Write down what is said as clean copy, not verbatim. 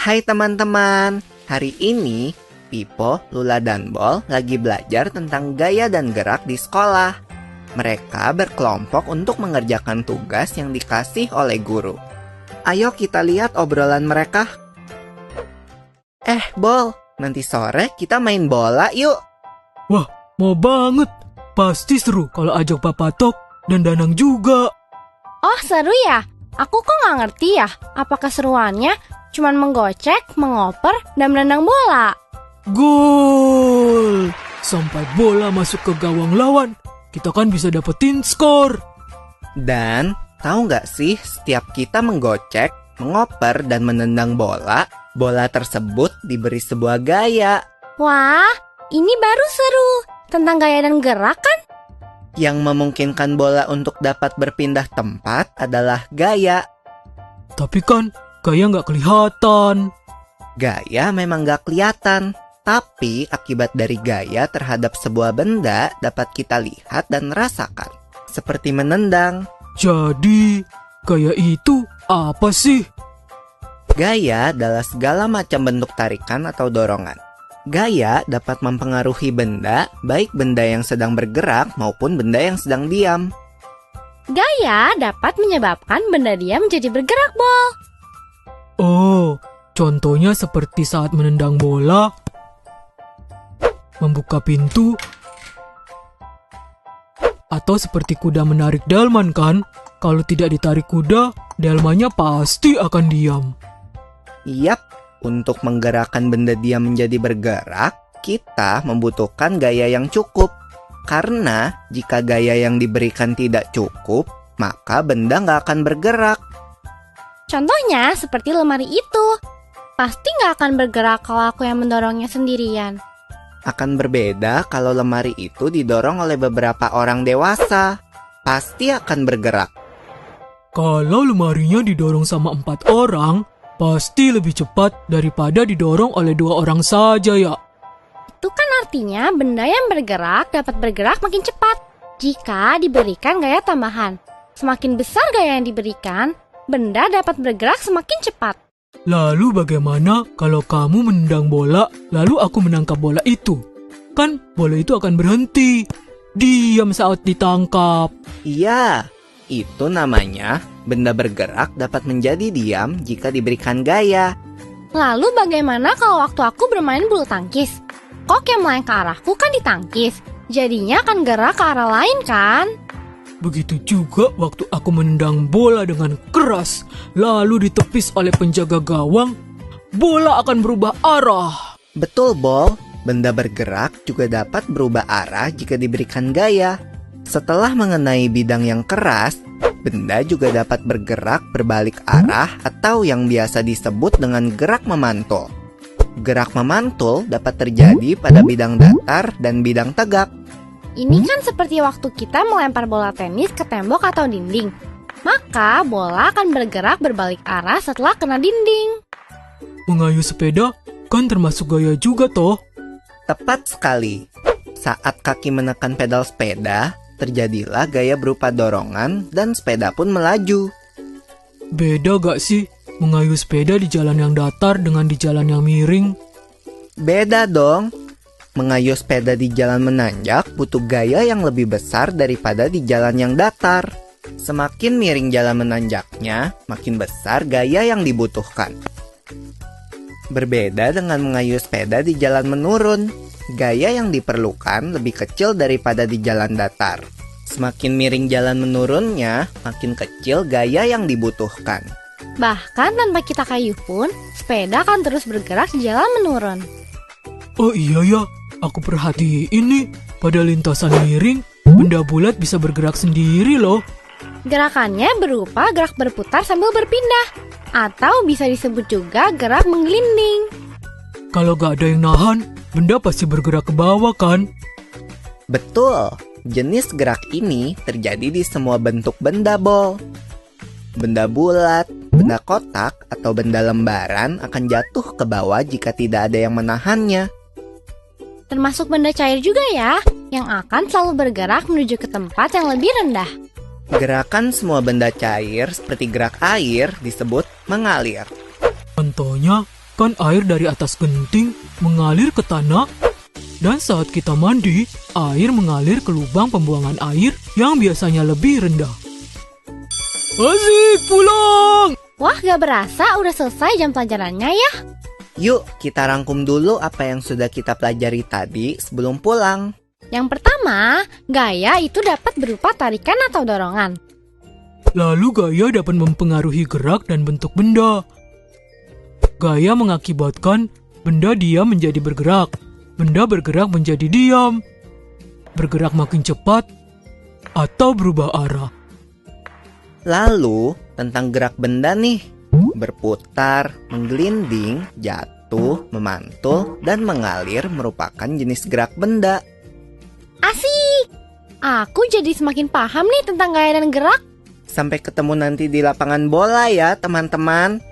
Hai teman-teman, hari ini Pipo, Lula, dan Bol lagi belajar tentang gaya dan gerak di sekolah. Mereka berkelompok untuk mengerjakan tugas yang dikasih oleh guru. Ayo kita lihat obrolan mereka. Bol, nanti sore kita main bola yuk. Wah, mau banget. Pasti seru kalau ajak Papa Tok dan Danang juga. Oh, seru ya? Aku kok nggak ngerti ya, apa keseruannya cuman menggocek, mengoper, dan menendang bola. Gol! Sampai bola masuk ke gawang lawan, kita kan bisa dapetin skor. Dan tahu nggak sih, setiap kita menggocek, mengoper, dan menendang bola, bola tersebut diberi sebuah gaya. Wah, ini baru seru. Tentang gaya dan gerak kan? Yang memungkinkan bola untuk dapat berpindah tempat adalah gaya. Tapi kan gaya nggak kelihatan. Gaya memang nggak kelihatan, tapi akibat dari gaya terhadap sebuah benda dapat kita lihat dan rasakan. Seperti menendang. Jadi, gaya itu apa sih? Gaya adalah segala macam bentuk tarikan atau dorongan. Gaya dapat mempengaruhi benda, baik benda yang sedang bergerak maupun benda yang sedang diam. Gaya dapat menyebabkan benda diam menjadi bergerak, Bol. Oh, contohnya seperti saat menendang bola, membuka pintu, atau seperti kuda menarik delman kan? Kalau tidak ditarik kuda, delmannya pasti akan diam. Yap, untuk menggerakkan benda diam menjadi bergerak, kita membutuhkan gaya yang cukup. Karena jika gaya yang diberikan tidak cukup, maka benda nggak akan bergerak. Contohnya seperti lemari itu. Pasti nggak akan bergerak kalau aku yang mendorongnya sendirian. Akan berbeda kalau lemari itu didorong oleh beberapa orang dewasa. Pasti akan bergerak. Kalau lemarinya didorong sama 4 orang, pasti lebih cepat daripada didorong oleh 2 orang saja ya. Itu kan artinya benda yang bergerak dapat bergerak makin cepat jika diberikan gaya tambahan. Semakin besar gaya yang diberikan, benda dapat bergerak semakin cepat. Lalu bagaimana kalau kamu menendang bola, lalu aku menangkap bola itu? Kan bola itu akan berhenti. Diam saat ditangkap. Iya, itu namanya benda bergerak dapat menjadi diam jika diberikan gaya. Lalu bagaimana kalau waktu aku bermain bulu tangkis? Kok yang melayang ke arahku kan ditangkis. Jadinya akan gerak ke arah lain kan? Begitu juga waktu aku menendang bola dengan keras, lalu ditepis oleh penjaga gawang, bola akan berubah arah. Betul, Bol. Benda bergerak juga dapat berubah arah jika diberikan gaya. Setelah mengenai bidang yang keras, benda juga dapat bergerak berbalik arah atau yang biasa disebut dengan gerak memantul. Gerak memantul dapat terjadi pada bidang datar dan bidang tegak. Ini kan seperti waktu kita melempar bola tenis ke tembok atau dinding. Maka bola akan bergerak berbalik arah setelah kena dinding. Mengayuh sepeda kan termasuk gaya juga toh. Tepat sekali. Saat kaki menekan pedal sepeda, terjadilah gaya berupa dorongan dan sepeda pun melaju. Beda gak sih mengayuh sepeda di jalan yang datar dengan di jalan yang miring? Beda dong. Mengayuh sepeda di jalan menanjak butuh gaya yang lebih besar daripada di jalan yang datar. Semakin miring jalan menanjaknya, makin besar gaya yang dibutuhkan. Berbeda dengan mengayuh sepeda di jalan menurun. Gaya yang diperlukan lebih kecil daripada di jalan datar. Semakin miring jalan menurunnya, makin kecil gaya yang dibutuhkan. Bahkan tanpa kita kayuh pun, sepeda akan terus bergerak di jalan menurun. Oh iya ya, aku perhatiin nih, pada lintasan miring, benda bulat bisa bergerak sendiri loh. Gerakannya berupa gerak berputar sambil berpindah, atau bisa disebut juga gerak menggelinding. Kalau gak ada yang nahan, benda pasti bergerak ke bawah kan? Betul, jenis gerak ini terjadi di semua bentuk benda, Bol. Benda bulat, benda kotak, atau benda lembaran akan jatuh ke bawah jika tidak ada yang menahannya. Termasuk benda cair juga ya, yang akan selalu bergerak menuju ke tempat yang lebih rendah. Gerakan semua benda cair seperti gerak air disebut mengalir. Contohnya, menyebabkan air dari atas genting mengalir ke tanah, dan saat kita mandi, air mengalir ke lubang pembuangan air yang biasanya lebih rendah. Asik, pulang! Wah, gak berasa udah selesai jam pelajarannya ya. Yuk, kita rangkum dulu apa yang sudah kita pelajari tadi sebelum pulang. Yang pertama, gaya itu dapat berupa tarikan atau dorongan. Lalu gaya dapat mempengaruhi gerak dan bentuk benda. Gaya mengakibatkan benda diam menjadi bergerak, benda bergerak menjadi diam, bergerak makin cepat, atau berubah arah. Lalu, tentang gerak benda nih. Berputar, menggelinding, jatuh, memantul, dan mengalir merupakan jenis gerak benda. Asik! Aku jadi semakin paham nih tentang gaya dan gerak. Sampai ketemu nanti di lapangan bola ya, teman-teman.